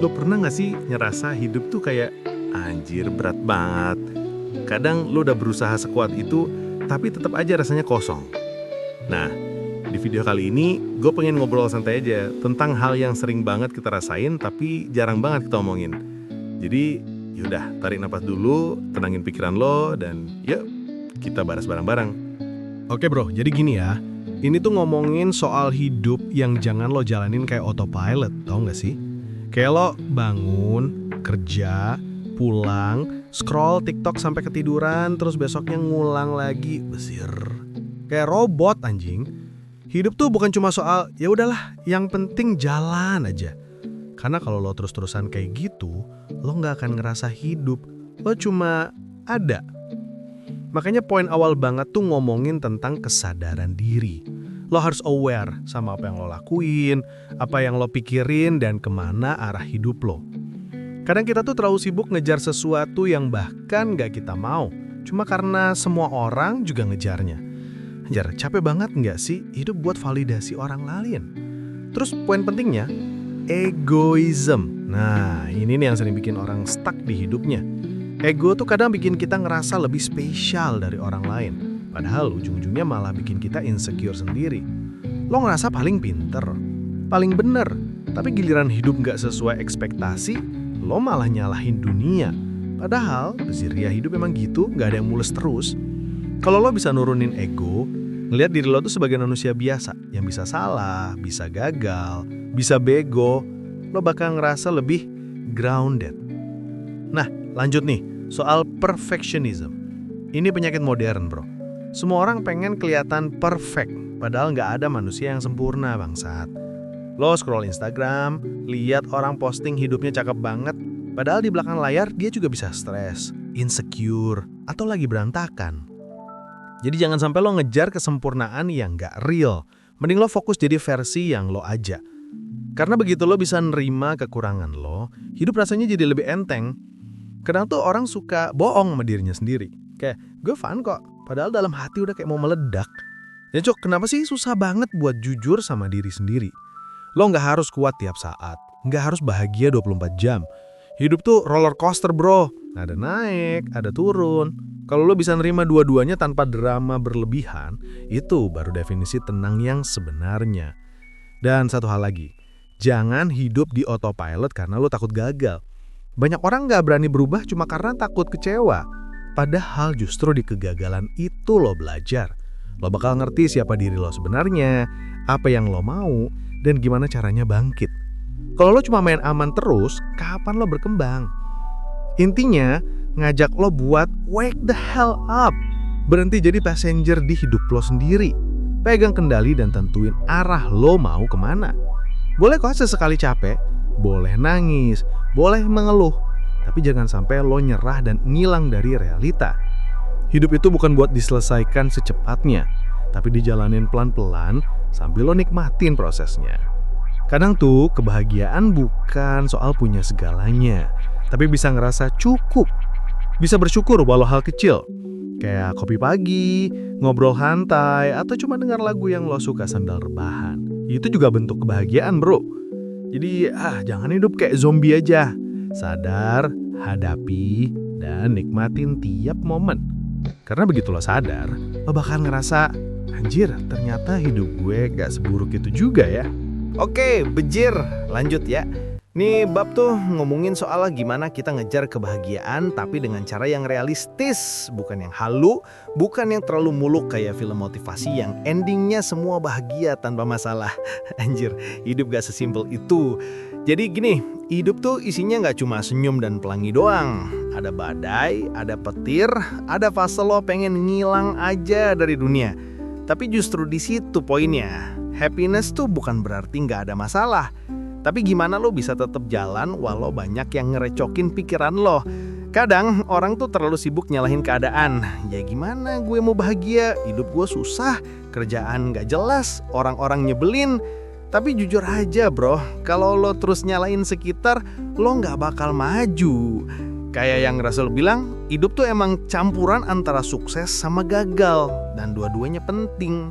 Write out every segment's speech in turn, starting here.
Lo pernah gak sih ngerasa hidup tuh kayak anjir berat banget? Kadang lo udah berusaha sekuat itu, tapi tetap aja rasanya kosong. Nah, di video kali ini gue pengen ngobrol santai aja tentang hal yang sering banget kita rasain tapi jarang banget kita omongin. Jadi yaudah, tarik napas dulu, tenangin pikiran lo, dan yuk kita bahas bareng-bareng. Oke bro, jadi gini ya. Ini tuh ngomongin soal hidup yang jangan lo jalanin kayak autopilot, tau gak sih? Kayak lo bangun, kerja, pulang, scroll TikTok sampai ketiduran, terus besoknya ngulang lagi, besir. Kayak robot anjing. Hidup tuh bukan cuma soal, ya udahlah, yang penting jalan aja. Karena kalau lo terus-terusan kayak gitu, lo nggak akan ngerasa hidup, lo cuma ada. Makanya poin awal banget tuh ngomongin tentang kesadaran diri. Lo harus aware sama apa yang lo lakuin, apa yang lo pikirin, dan kemana arah hidup lo. Kadang kita tuh terlalu sibuk ngejar sesuatu yang bahkan gak kita mau, cuma karena semua orang juga ngejarnya. Anjar, capek banget gak sih hidup buat validasi orang lain? Terus poin pentingnya, egoism. Nah, ini nih yang sering bikin orang stuck di hidupnya. Ego tuh kadang bikin kita ngerasa lebih spesial dari orang lain. Padahal ujung-ujungnya malah bikin kita insecure sendiri. Lo ngerasa paling pinter, paling bener. Tapi giliran hidup gak sesuai ekspektasi, lo malah nyalahin dunia. Padahal, ya hidup emang gitu, gak ada yang mulus terus. Kalau lo bisa nurunin ego, ngeliat diri lo tuh sebagai manusia biasa, yang bisa salah, bisa gagal, bisa bego, lo bakal ngerasa lebih grounded. Nah, lanjut nih, soal perfectionism. Ini penyakit modern, bro. Semua orang pengen kelihatan perfect, padahal nggak ada manusia yang sempurna, bangsat. Lo scroll Instagram, lihat orang posting hidupnya cakep banget, padahal di belakang layar dia juga bisa stres, insecure, atau lagi berantakan. Jadi jangan sampai lo ngejar kesempurnaan yang nggak real. Mending lo fokus jadi versi yang lo aja. Karena begitu lo bisa nerima kekurangan lo, hidup rasanya jadi lebih enteng. Kadang tuh orang suka bohong sama dirinya sendiri. Kayak, gue fun kok, padahal dalam hati udah kayak mau meledak. Ya cok, kenapa sih susah banget buat jujur sama diri sendiri? Lo gak harus kuat tiap saat, gak harus bahagia 24 jam. Hidup tuh roller coaster bro, ada naik, ada turun. Kalau lo bisa nerima dua-duanya tanpa drama berlebihan, itu baru definisi tenang yang sebenarnya. Dan satu hal lagi, jangan hidup di autopilot karena lo takut gagal. Banyak orang gak berani berubah cuma karena takut kecewa. Padahal justru di kegagalan itu lo belajar. Lo bakal ngerti siapa diri lo sebenarnya, apa yang lo mau, dan gimana caranya bangkit. Kalau lo cuma main aman terus, kapan lo berkembang? Intinya, ngajak lo buat wake the hell up. Berhenti jadi passenger di hidup lo sendiri. Pegang kendali dan tentuin arah lo mau kemana. Boleh kok sesekali capek, boleh nangis, boleh mengeluh, tapi jangan sampai lo nyerah dan ngilang dari realita. Hidup itu bukan buat diselesaikan secepatnya, tapi dijalanin pelan-pelan sambil lo nikmatin prosesnya. Kadang tuh kebahagiaan bukan soal punya segalanya, tapi bisa ngerasa cukup. Bisa bersyukur walau hal kecil, kayak kopi pagi, ngobrol santai, atau cuma dengar lagu yang lo suka sambil rebahan. Itu juga bentuk kebahagiaan bro. Jadi jangan hidup kayak zombie aja. Sadar, hadapi, dan nikmatin tiap momen. Karena begitu lo sadar, lo bakal ngerasa, anjir ternyata hidup gue gak seburuk itu juga ya. Oke, bejir, lanjut ya. Nih bab tuh ngomongin soal gimana kita ngejar kebahagiaan tapi dengan cara yang realistis. Bukan yang halu, bukan yang terlalu muluk kayak film motivasi yang endingnya semua bahagia tanpa masalah. Anjir, hidup gak sesimpel itu. Jadi gini, hidup tuh isinya gak cuma senyum dan pelangi doang. Ada badai, ada petir, ada fase lo pengen ngilang aja dari dunia. Tapi justru di situ poinnya. Happiness tuh bukan berarti gak ada masalah. Tapi gimana lo bisa tetap jalan walau banyak yang ngerecokin pikiran lo. Kadang orang tuh terlalu sibuk nyalahin keadaan. Ya gimana gue mau bahagia, hidup gue susah, kerjaan gak jelas, orang-orang nyebelin. Tapi jujur aja bro, kalau lo terus nyalain sekitar, lo gak bakal maju. Kayak yang Rasul bilang, hidup tuh emang campuran antara sukses sama gagal. Dan dua-duanya penting.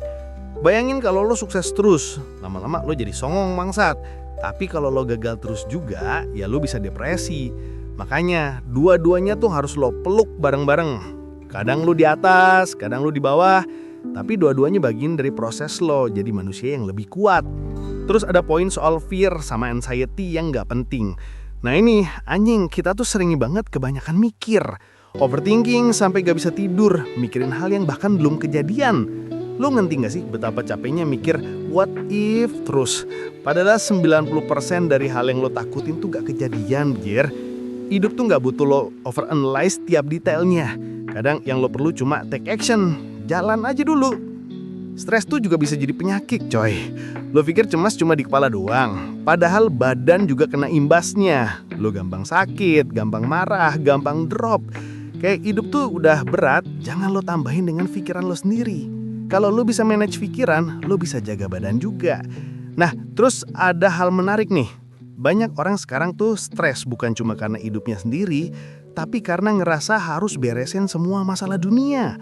Bayangin kalau lo sukses terus, lama-lama lo jadi songong bangsat. Tapi kalau lo gagal terus juga, ya lo bisa depresi. Makanya dua-duanya tuh harus lo peluk bareng-bareng. Kadang lo di atas, kadang lo di bawah, tapi dua-duanya bagian dari proses lo jadi manusia yang lebih kuat. Terus ada poin soal fear sama anxiety yang nggak penting. Nah ini, anjing, kita tuh sering banget kebanyakan mikir. Overthinking sampai gak bisa tidur, mikirin hal yang bahkan belum kejadian. Lo ngerti gak sih betapa capeknya mikir what if terus? Padahal 90% dari hal yang lo takutin tuh gak kejadian, Jir. Hidup tuh gak butuh lo overanalyze tiap detailnya. Kadang yang lo perlu cuma take action, jalan aja dulu. Stres tuh juga bisa jadi penyakit, coy. Lo pikir cemas cuma di kepala doang, padahal badan juga kena imbasnya. Lo gampang sakit, gampang marah, gampang drop. Kayak hidup tuh udah berat, jangan lo tambahin dengan pikiran lo sendiri. Kalau lo bisa manage pikiran, lo bisa jaga badan juga. Nah, terus ada hal menarik nih. Banyak orang sekarang tuh stres bukan cuma karena hidupnya sendiri, tapi karena ngerasa harus beresin semua masalah dunia.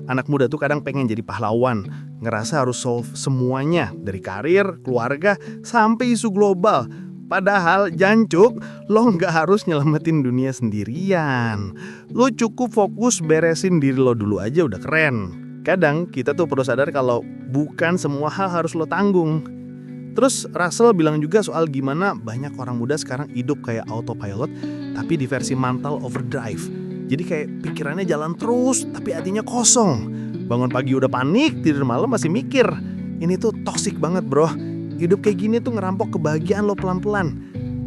Anak muda tuh kadang pengen jadi pahlawan, ngerasa harus solve semuanya, dari karir, keluarga, sampai isu global. Padahal jancuk, lo nggak harus nyelamatin dunia sendirian. Lo cukup fokus beresin diri lo dulu aja udah keren. Kadang kita tuh perlu sadar kalau bukan semua hal harus lo tanggung. Terus Russell bilang juga soal gimana banyak orang muda sekarang hidup kayak autopilot, tapi di versi mental overdrive. Jadi kayak pikirannya jalan terus, tapi hatinya kosong. Bangun pagi udah panik, tidur malam masih mikir. Ini tuh toksik banget, bro. Hidup kayak gini tuh ngerampok kebahagiaan lo pelan-pelan.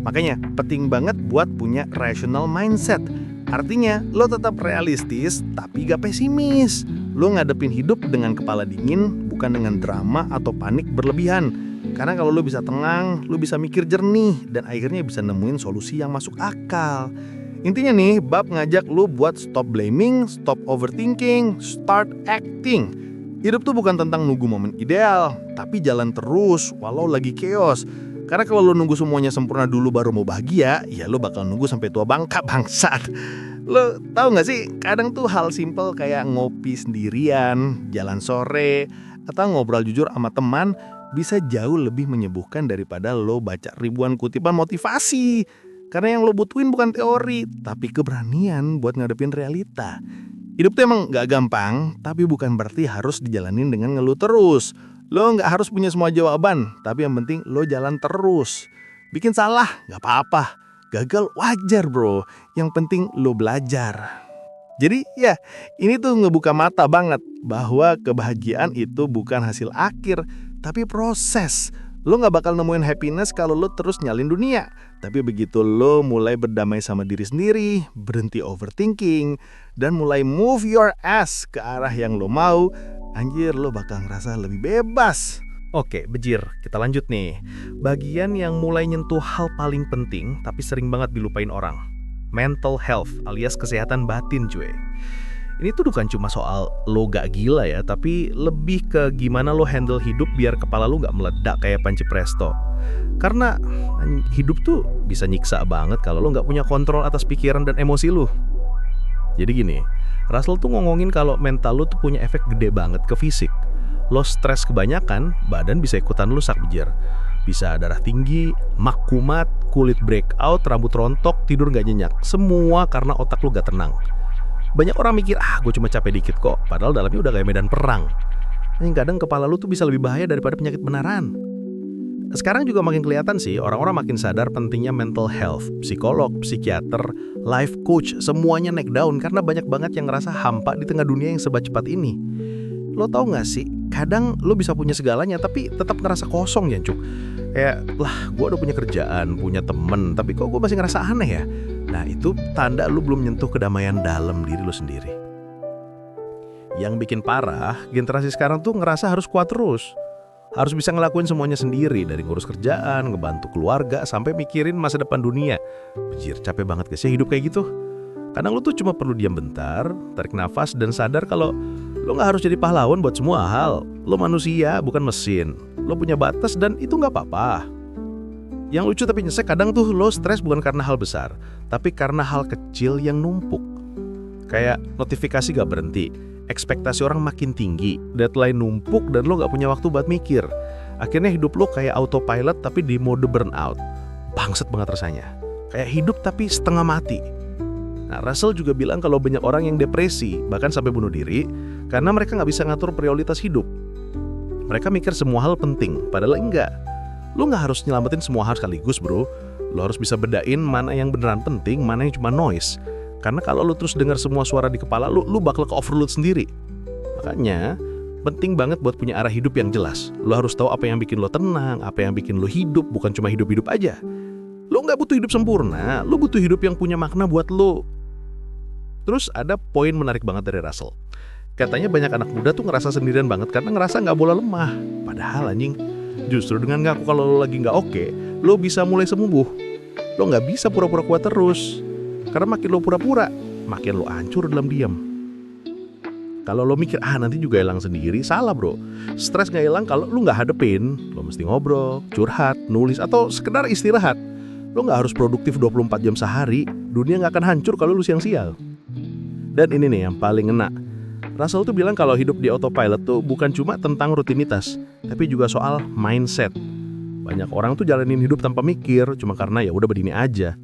Makanya penting banget buat punya rational mindset. Artinya lo tetap realistis tapi gak pesimis. Lo ngadepin hidup dengan kepala dingin, bukan dengan drama atau panik berlebihan. Karena kalau lo bisa tenang, lo bisa mikir jernih dan akhirnya bisa nemuin solusi yang masuk akal. Intinya nih, bab ngajak lo buat stop blaming, stop overthinking, start acting. Hidup tuh bukan tentang nunggu momen ideal, tapi jalan terus walau lagi chaos. Karena kalau lo nunggu semuanya sempurna dulu baru mau bahagia, ya lo bakal nunggu sampai tua bangka bangsat. Lo tahu gak sih, kadang tuh hal simple kayak ngopi sendirian, jalan sore, atau ngobrol jujur sama teman bisa jauh lebih menyembuhkan daripada lo baca ribuan kutipan motivasi. Karena yang lo butuhin bukan teori, tapi keberanian buat ngadepin realita. Hidup tuh emang gak gampang, tapi bukan berarti harus dijalanin dengan ngeluh terus. Lo gak harus punya semua jawaban, tapi yang penting lo jalan terus. Bikin salah gak apa-apa, gagal wajar bro, yang penting lo belajar. Jadi ya, ini tuh ngebuka mata banget bahwa kebahagiaan itu bukan hasil akhir, tapi proses. Lo gak bakal nemuin happiness kalau lo terus nyalin dunia. Tapi begitu lo mulai berdamai sama diri sendiri, berhenti overthinking, dan mulai move your ass ke arah yang lo mau, anjir lo bakal ngerasa lebih bebas. Oke, bejir, kita lanjut nih. Bagian yang mulai nyentuh hal paling penting, tapi sering banget dilupain orang. Mental health alias kesehatan batin cuy. Ini tuh bukan cuma soal lo gak gila ya, tapi lebih ke gimana lo handle hidup biar kepala lo gak meledak kayak panci presto. Karena hidup tuh bisa nyiksa banget kalau lo gak punya kontrol atas pikiran dan emosi lo. Jadi gini, Russell tuh ngomongin kalau mental lo tuh punya efek gede banget ke fisik. Lo stres kebanyakan, badan bisa ikutan rusak bejir. Bisa darah tinggi, mak kumat, kulit breakout, rambut rontok, tidur gak nyenyak. Semua karena otak lo gak tenang. Banyak orang mikir, gue cuma capek dikit kok. Padahal dalamnya udah kayak medan perang. Kadang kepala lu tuh bisa lebih bahaya daripada penyakit beneran. Sekarang juga makin kelihatan sih, orang-orang makin sadar pentingnya mental health. Psikolog, psikiater, life coach, semuanya naik daun karena banyak banget yang ngerasa hampa di tengah dunia yang serba cepat ini. Lo tau gak sih, kadang lo bisa punya segalanya tapi tetap ngerasa kosong ya cuk. Kayak, gue udah punya kerjaan, punya temen, tapi kok gue masih ngerasa aneh ya. Nah itu tanda lu belum nyentuh kedamaian dalam diri lu sendiri. Yang bikin parah, generasi sekarang tuh ngerasa harus kuat terus. Harus bisa ngelakuin semuanya sendiri, dari ngurus kerjaan, ngebantu keluarga, sampai mikirin masa depan dunia. Bejir, capek banget gak sih hidup kayak gitu? Kadang lu tuh cuma perlu diam bentar, tarik nafas, dan sadar kalau lu gak harus jadi pahlawan buat semua hal. Lu manusia, bukan mesin. Lu punya batas dan itu gak apa-apa. Yang lucu tapi nyesek, kadang tuh lo stres bukan karena hal besar, tapi karena hal kecil yang numpuk. Kayak notifikasi gak berhenti, ekspektasi orang makin tinggi, deadline numpuk dan lo gak punya waktu buat mikir. Akhirnya hidup lo kayak autopilot tapi di mode burnout. Bangset banget rasanya. Kayak hidup tapi setengah mati. Nah, Russell juga bilang kalau banyak orang yang depresi, bahkan sampai bunuh diri, karena mereka nggak bisa ngatur prioritas hidup. Mereka mikir semua hal penting, padahal enggak. Lu nggak harus nyelamatin semua hal sekaligus, bro. Lu harus bisa bedain mana yang beneran penting, mana yang cuma noise. Karena kalau lu terus dengar semua suara di kepala lu bakal ke overload sendiri. Makanya, penting banget buat punya arah hidup yang jelas. Lu harus tahu apa yang bikin lo tenang, apa yang bikin lo hidup, bukan cuma hidup-hidup aja. Lu nggak butuh hidup sempurna, lu butuh hidup yang punya makna buat lo. Terus ada poin menarik banget dari Russell. Katanya banyak anak muda tuh ngerasa sendirian banget karena ngerasa nggak boleh lemah. Padahal anjing, justru dengan ngaku kalau lo lagi nggak oke, lo bisa mulai sembuh. Lo nggak bisa pura-pura kuat terus. Karena makin lo pura-pura, makin lo hancur dalam diam. Kalau lo mikir, nanti juga hilang sendiri, salah bro. Stres nggak hilang kalau lo nggak hadepin. Lo mesti ngobrol, curhat, nulis, atau sekedar istirahat. Lo nggak harus produktif 24 jam sehari. Dunia nggak akan hancur kalau lo siang-siang. Dan ini nih yang paling ngena. Russell tuh bilang kalau hidup di autopilot tuh bukan cuma tentang rutinitas, tapi juga soal mindset. Banyak orang tuh jalanin hidup tanpa mikir, cuma karena ya udah begini aja.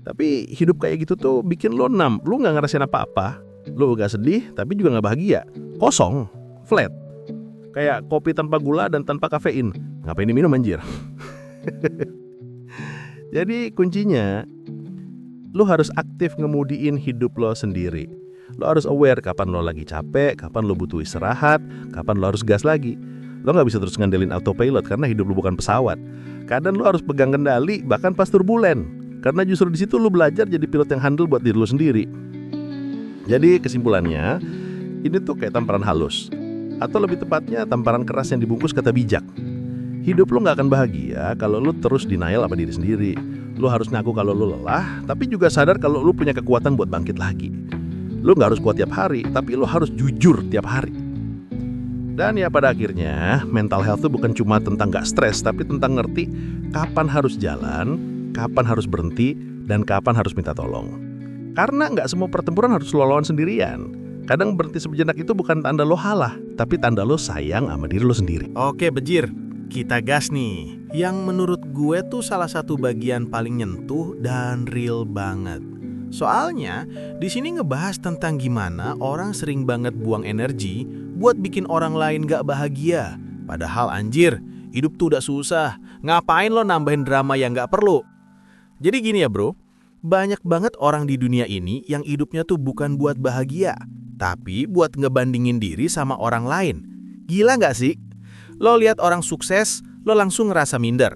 Tapi hidup kayak gitu tuh bikin lo numb, lo nggak ngerasain apa-apa. Lo gak sedih, tapi juga nggak bahagia. Kosong, flat. Kayak kopi tanpa gula dan tanpa kafein. Ngapain diminum anjir? Jadi kuncinya, lo harus aktif ngemudiin hidup lo sendiri. Lo harus aware kapan lo lagi capek, kapan lo butuh istirahat, kapan lo harus gas lagi. Lo gak bisa terus ngandelin autopilot karena hidup lo bukan pesawat. Kadang lo harus pegang kendali bahkan pas turbulen. Karena justru di situ lo belajar jadi pilot yang handal buat diri lo sendiri. Jadi kesimpulannya, ini tuh kayak tamparan halus. Atau lebih tepatnya tamparan keras yang dibungkus kata bijak. Hidup lo gak akan bahagia kalau lo terus denial sama diri sendiri. Lo harus ngaku kalau lo lelah, tapi juga sadar kalau lo punya kekuatan buat bangkit lagi. Lo gak harus kuat tiap hari, tapi lo harus jujur tiap hari. Dan ya pada akhirnya, mental health itu bukan cuma tentang gak stres, tapi tentang ngerti kapan harus jalan, kapan harus berhenti, dan kapan harus minta tolong. Karena gak semua pertempuran harus lo lawan sendirian. Kadang berhenti sejenak itu bukan tanda lo halah, tapi tanda lo sayang sama diri lo sendiri. Oke Bejir, kita gas nih. Yang menurut gue tuh salah satu bagian paling nyentuh dan real banget. Soalnya di sini ngebahas tentang gimana orang sering banget buang energi buat bikin orang lain gak bahagia. Padahal anjir, hidup tuh udah susah. Ngapain lo nambahin drama yang gak perlu? Jadi gini ya bro, banyak banget orang di dunia ini yang hidupnya tuh bukan buat bahagia, tapi buat ngebandingin diri sama orang lain. Gila gak sih? Lo lihat orang sukses, lo langsung ngerasa minder.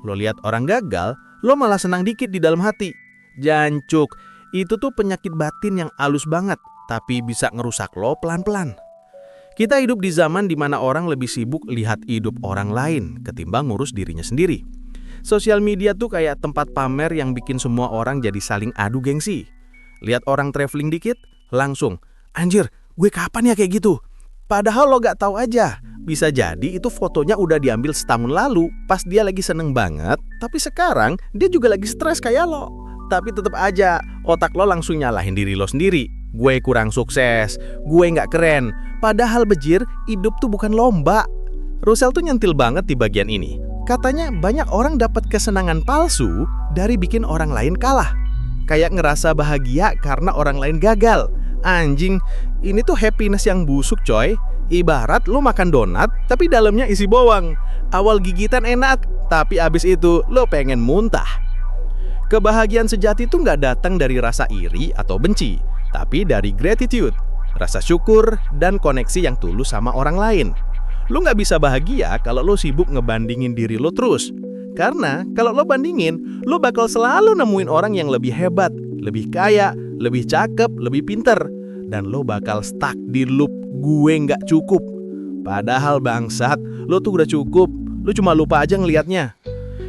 Lo lihat orang gagal, lo malah senang dikit di dalam hati. Jancuk, itu tuh penyakit batin yang halus banget, tapi bisa ngerusak lo pelan-pelan. Kita hidup di zaman dimana orang lebih sibuk lihat hidup orang lain ketimbang ngurus dirinya sendiri. Sosial media tuh kayak tempat pamer yang bikin semua orang jadi saling adu gengsi. Lihat orang traveling dikit, langsung, anjir, gue kapan ya kayak gitu? Padahal lo gak tahu aja, bisa jadi itu fotonya udah diambil setahun lalu pas dia lagi seneng banget, tapi sekarang dia juga lagi stres kayak lo. Tapi tetap aja, otak lo langsung nyalahin diri lo sendiri. Gue kurang sukses, gue gak keren. Padahal Bejir, hidup tuh bukan lomba. Russell tuh nyentil banget di bagian ini. Katanya banyak orang dapat kesenangan palsu dari bikin orang lain kalah. Kayak ngerasa bahagia karena orang lain gagal. Anjing, ini tuh happiness yang busuk coy. Ibarat lo makan donat tapi dalamnya isi bawang. Awal gigitan enak, tapi abis itu lo pengen muntah. Kebahagiaan sejati itu nggak datang dari rasa iri atau benci, tapi dari gratitude, rasa syukur, dan koneksi yang tulus sama orang lain. Lo nggak bisa bahagia kalau lo sibuk ngebandingin diri lo terus. Karena kalau lo bandingin, lo bakal selalu nemuin orang yang lebih hebat, lebih kaya, lebih cakep, lebih pinter. Dan lo bakal stuck di loop gue nggak cukup. Padahal bangsat, lo tuh udah cukup, lo cuma lupa aja ngelihatnya.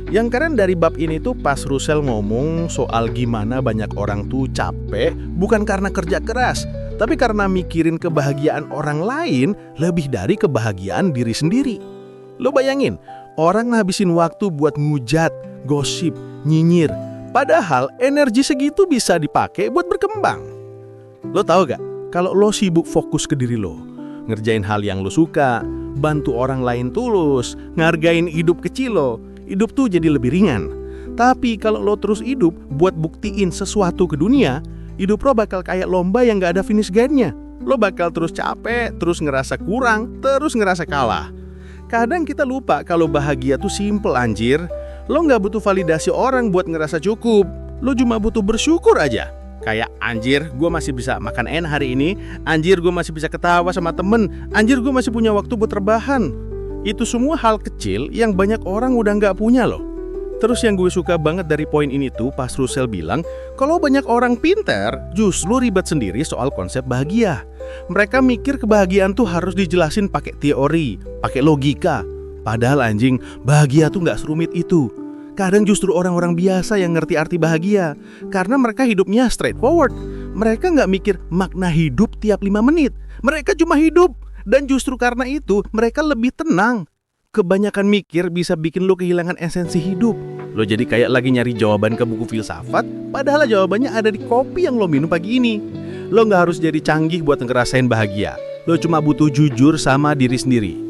Yang keren dari bab ini tuh pas Russell ngomong soal gimana banyak orang tuh capek bukan karena kerja keras, tapi karena mikirin kebahagiaan orang lain lebih dari kebahagiaan diri sendiri. Lo bayangin, orang ngabisin waktu buat ngujat, gosip, nyinyir, padahal energi segitu bisa dipakai buat berkembang. Lo tahu gak, kalau lo sibuk fokus ke diri lo, ngerjain hal yang lo suka, bantu orang lain tulus, ngargain hidup kecil lo, hidup tuh jadi lebih ringan. Tapi kalau lo terus hidup buat buktiin sesuatu ke dunia, hidup lo bakal kayak lomba yang gak ada finish line-nya. Lo bakal terus capek, terus ngerasa kurang, terus ngerasa kalah. Kadang kita lupa kalau bahagia tuh simple anjir. Lo gak butuh validasi orang buat ngerasa cukup. Lo cuma butuh bersyukur aja. Kayak anjir gue masih bisa makan enak hari ini, anjir gue masih bisa ketawa sama temen, anjir gue masih punya waktu buat rebahan. Itu semua hal kecil yang banyak orang udah gak punya loh. Terus yang gue suka banget dari poin ini tuh pas Russell bilang kalau banyak orang pintar justru ribet sendiri soal konsep bahagia. Mereka mikir kebahagiaan tuh harus dijelasin pakai teori, pakai logika. Padahal anjing, bahagia tuh gak serumit itu. Kadang justru orang-orang biasa yang ngerti arti bahagia, karena mereka hidupnya straightforward. Mereka nggak mikir makna hidup tiap 5 menit. Mereka cuma hidup. Dan justru karena itu, mereka lebih tenang. Kebanyakan mikir bisa bikin lo kehilangan esensi hidup. Lo jadi kayak lagi nyari jawaban ke buku filsafat, padahal jawabannya ada di kopi yang lo minum pagi ini. Lo nggak harus jadi canggih buat ngerasain bahagia. Lo cuma butuh jujur sama diri sendiri.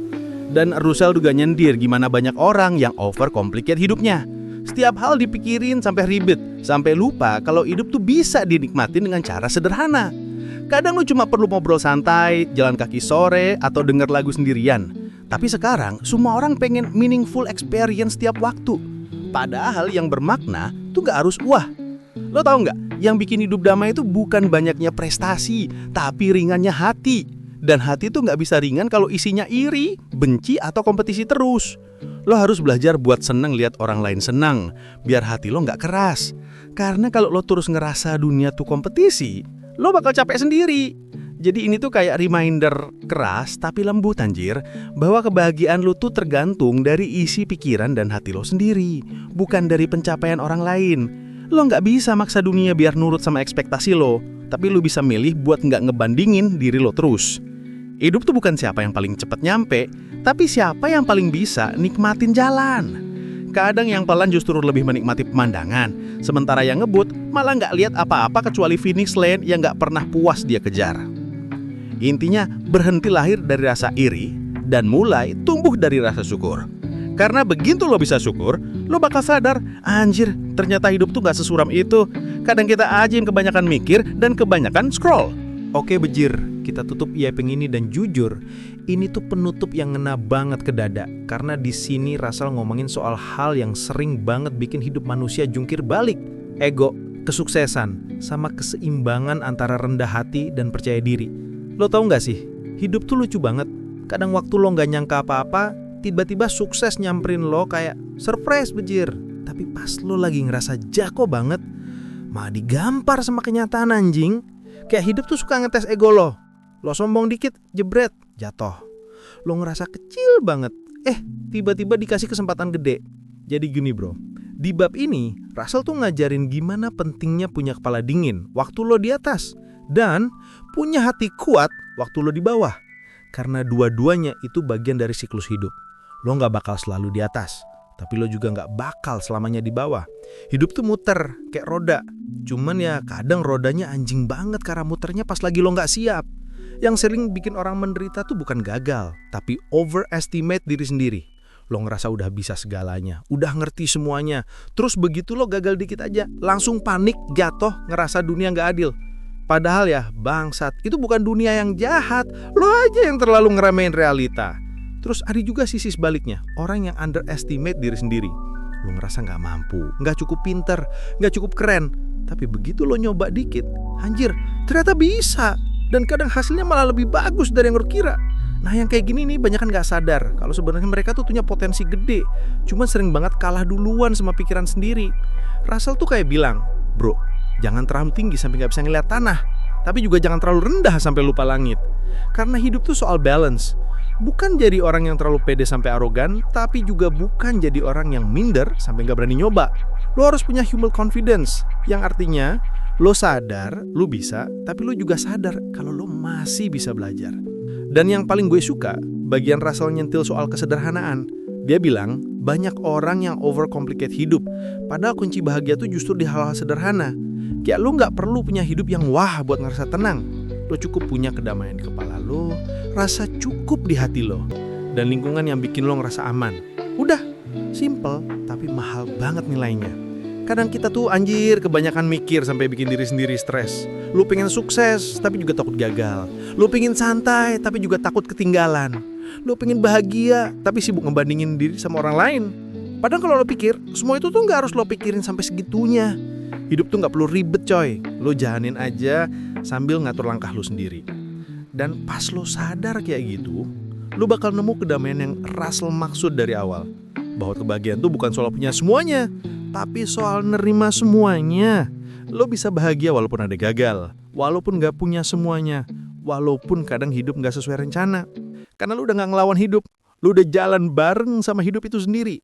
Dan Russell juga nyindir gimana banyak orang yang overcomplicate hidupnya. Setiap hal dipikirin sampai ribet, sampai lupa kalau hidup tuh bisa dinikmatin dengan cara sederhana. Kadang lu cuma perlu ngobrol santai, jalan kaki sore, atau denger lagu sendirian. Tapi sekarang semua orang pengen meaningful experience setiap waktu. Padahal yang bermakna tuh gak harus wah. Lo tau gak, yang bikin hidup damai itu bukan banyaknya prestasi, tapi ringannya hati. Dan hati tuh gak bisa ringan kalau isinya iri, benci, atau kompetisi terus. Lo harus belajar buat seneng lihat orang lain senang, biar hati lo gak keras. Karena kalau lo terus ngerasa dunia tuh kompetisi, lo bakal capek sendiri. Jadi ini tuh kayak reminder keras tapi lembut anjir, bahwa kebahagiaan lo tuh tergantung dari isi pikiran dan hati lo sendiri, bukan dari pencapaian orang lain. Lo gak bisa maksa dunia biar nurut sama ekspektasi lo, tapi lo bisa milih buat gak ngebandingin diri lo terus. Hidup tuh bukan siapa yang paling cepat nyampe, tapi siapa yang paling bisa nikmatin jalan. Kadang yang pelan justru lebih menikmati pemandangan, sementara yang ngebut malah nggak lihat apa-apa kecuali finish line yang nggak pernah puas dia kejar. Intinya berhenti lahir dari rasa iri dan mulai tumbuh dari rasa syukur. Karena begitu lo bisa syukur, lo bakal sadar, anjir ternyata hidup tuh nggak sesuram itu. Kadang kita aja yang kebanyakan mikir dan kebanyakan scroll. Oke bejir, kita tutup IAPeng ini dan jujur, ini tuh penutup yang ngena banget ke dada. Karena di sini Russell ngomongin soal hal yang sering banget bikin hidup manusia jungkir balik. Ego, kesuksesan, sama keseimbangan antara rendah hati dan percaya diri. Lo tau gak sih, hidup tuh lucu banget. Kadang waktu lo gak nyangka apa-apa, tiba-tiba sukses nyamperin lo kayak surprise bejir. Tapi pas lo lagi ngerasa jago banget, malah digampar sama kenyataan anjing. Kayak hidup tuh suka ngetes ego lo. Lo sombong dikit, jebret, jatuh. Lo ngerasa kecil banget, tiba-tiba dikasih kesempatan gede. Jadi gini bro, di bab ini Russell tuh ngajarin gimana pentingnya punya kepala dingin waktu lo di atas, dan punya hati kuat waktu lo di bawah. Karena dua-duanya itu bagian dari siklus hidup. Lo gak bakal selalu di atas, tapi lo juga gak bakal selamanya di bawah. Hidup tuh muter, kayak roda. Cuman ya kadang rodanya anjing banget karena muternya pas lagi lo gak siap. Yang sering bikin orang menderita tuh bukan gagal, tapi overestimate diri sendiri. Lo ngerasa udah bisa segalanya, udah ngerti semuanya. Terus begitu lo gagal dikit aja, langsung panik, jatuh, ngerasa dunia gak adil. Padahal ya bangsat, itu bukan dunia yang jahat. Lo aja yang terlalu ngeremehin realita. Terus ada juga sisi sebaliknya, orang yang underestimate diri sendiri. Lo ngerasa gak mampu, gak cukup pinter, gak cukup keren. Tapi begitu lo nyoba dikit, anjir, ternyata bisa. Dan kadang hasilnya malah lebih bagus dari yang lo kira. Nah yang kayak gini nih banyak kan gak sadar kalau sebenarnya mereka tuh punya potensi gede, cuman sering banget kalah duluan sama pikiran sendiri. Russell tuh kayak bilang, bro, jangan terlalu tinggi sampai gak bisa ngeliat tanah, tapi juga jangan terlalu rendah sampai lupa langit. Karena hidup tuh soal balance. Bukan jadi orang yang terlalu pede sampai arogan, tapi juga bukan jadi orang yang minder sampai gak berani nyoba. Lo harus punya humble confidence, yang artinya lo sadar lo bisa, tapi lo juga sadar kalau lo masih bisa belajar. Dan yang paling gue suka, bagian Russell nyentil soal kesederhanaan. Dia bilang, banyak orang yang overcomplicate hidup, padahal kunci bahagia tuh justru di hal-hal sederhana. Kayak lo gak perlu punya hidup yang wah buat ngerasa tenang. Lo cukup punya kedamaian di kepala lo, rasa cukup di hati lo. dan lingkungan yang bikin lo ngerasa aman. Udah, simple tapi mahal banget nilainya. Kadang kita tuh anjir kebanyakan mikir sampai bikin diri sendiri stres. Lu pengen sukses tapi juga takut gagal. Lu pengen santai tapi juga takut ketinggalan. Lu pengen bahagia tapi sibuk ngebandingin diri sama orang lain. Padahal kalau lo pikir, semua itu tuh gak harus lo pikirin sampai segitunya. Hidup tuh gak perlu ribet coy. Lo jalanin aja sambil ngatur langkah lo sendiri. Dan pas lo sadar kayak gitu, lo bakal nemu kedamaian yang Russell maksud dari awal. Bahwa kebahagiaan tuh bukan soal punya semuanya, tapi soal nerima semuanya. Lo bisa bahagia walaupun ada gagal, walaupun gak punya semuanya, walaupun kadang hidup gak sesuai rencana. Karena lo udah gak ngelawan hidup, lo udah jalan bareng sama hidup itu sendiri.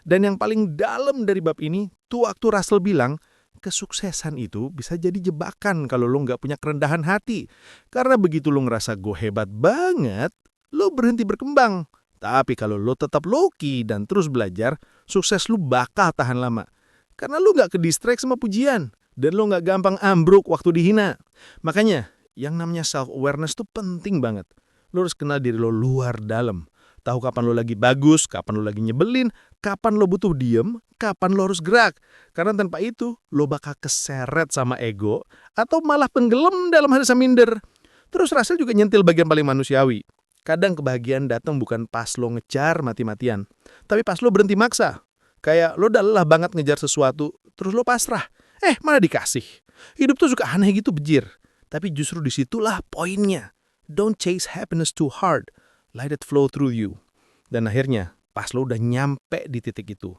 Dan yang paling dalam dari bab ini tuh waktu Russell bilang, kesuksesan itu bisa jadi jebakan kalau lo gak punya kerendahan hati. Karena begitu lo ngerasa gue hebat banget, lo berhenti berkembang. Tapi kalau lo tetap low-key dan terus belajar, sukses lo bakal tahan lama. Karena lo gak ke-distract sama pujian. Dan lo gak gampang ambruk waktu dihina. Makanya, yang namanya self-awareness tuh penting banget. Lo harus kenal diri lo luar dalam. Tahu kapan lo lagi bagus, kapan lo lagi nyebelin, kapan lo butuh diem, kapan lo harus gerak. Karena tanpa itu, lo bakal keseret sama ego atau malah tenggelam dalam rasa minder. Terus Russell juga nyentil bagian paling manusiawi. Kadang kebahagiaan datang bukan pas lo ngejar mati-matian, tapi pas lo berhenti maksa. Kayak lo udah lelah banget ngejar sesuatu, terus lo pasrah. Malah dikasih. Hidup tuh suka aneh gitu bejir. Tapi justru disitulah poinnya. Don't chase happiness too hard. Let it flow through you. Dan akhirnya, pas lo udah nyampe di titik itu,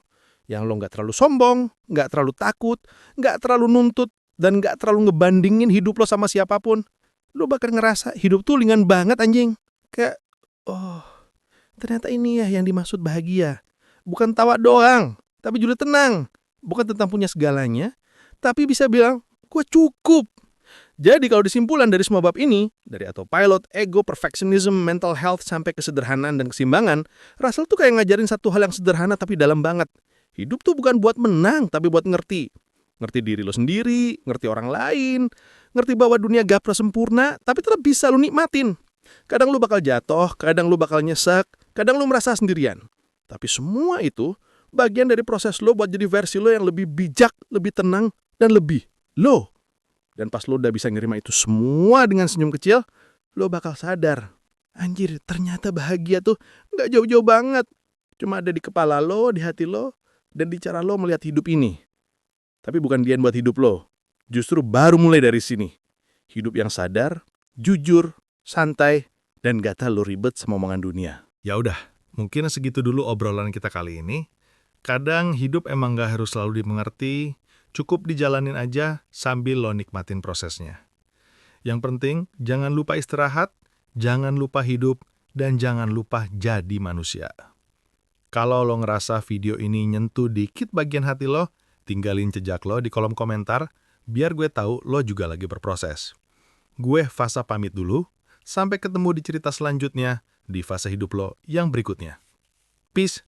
yang lo gak terlalu sombong, gak terlalu takut, gak terlalu nuntut, dan gak terlalu ngebandingin hidup lo sama siapapun, lo bakal ngerasa hidup tuh ringan banget anjing. Kayak, oh, ternyata ini ya yang dimaksud bahagia. Bukan tawa doang, tapi juga tenang. Bukan tentang punya segalanya, tapi bisa bilang, gue cukup. Jadi kalau disimpulan dari semua bab ini, dari autopilot, ego, perfectionism, mental health, sampai kesederhanaan dan keseimbangan, Russell tuh kayak ngajarin satu hal yang sederhana tapi dalam banget. Hidup tuh bukan buat menang, tapi buat ngerti. Ngerti diri lo sendiri, ngerti orang lain, ngerti bahwa dunia gak pernah sempurna, tapi tetap bisa lo nikmatin. Kadang lu bakal jatuh, kadang lu bakal nyesek, kadang lu merasa sendirian. Tapi semua itu bagian dari proses lo buat jadi versi lo yang lebih bijak, lebih tenang, dan lebih lo. Dan pas lo udah bisa nerima itu semua dengan senyum kecil, lo bakal sadar, anjir ternyata bahagia tuh gak jauh-jauh banget. Cuma ada di kepala lo, di hati lo, dan di cara lo melihat hidup ini. Tapi bukan dia yang buat hidup lo. Justru baru mulai dari sini. Hidup yang sadar, jujur, santai, dan gak terlalu ribet sama omongan dunia. Ya udah, mungkin segitu dulu obrolan kita kali ini. Kadang hidup emang gak harus selalu dimengerti, cukup dijalanin aja sambil lo nikmatin prosesnya. Yang penting, jangan lupa istirahat, jangan lupa hidup, dan jangan lupa jadi manusia. Kalau lo ngerasa video ini nyentuh dikit bagian hati lo, tinggalin jejak lo di kolom komentar, biar gue tahu lo juga lagi berproses. Gue Fasa pamit dulu. Sampai ketemu di cerita selanjutnya di fase hidup lo yang berikutnya. Peace.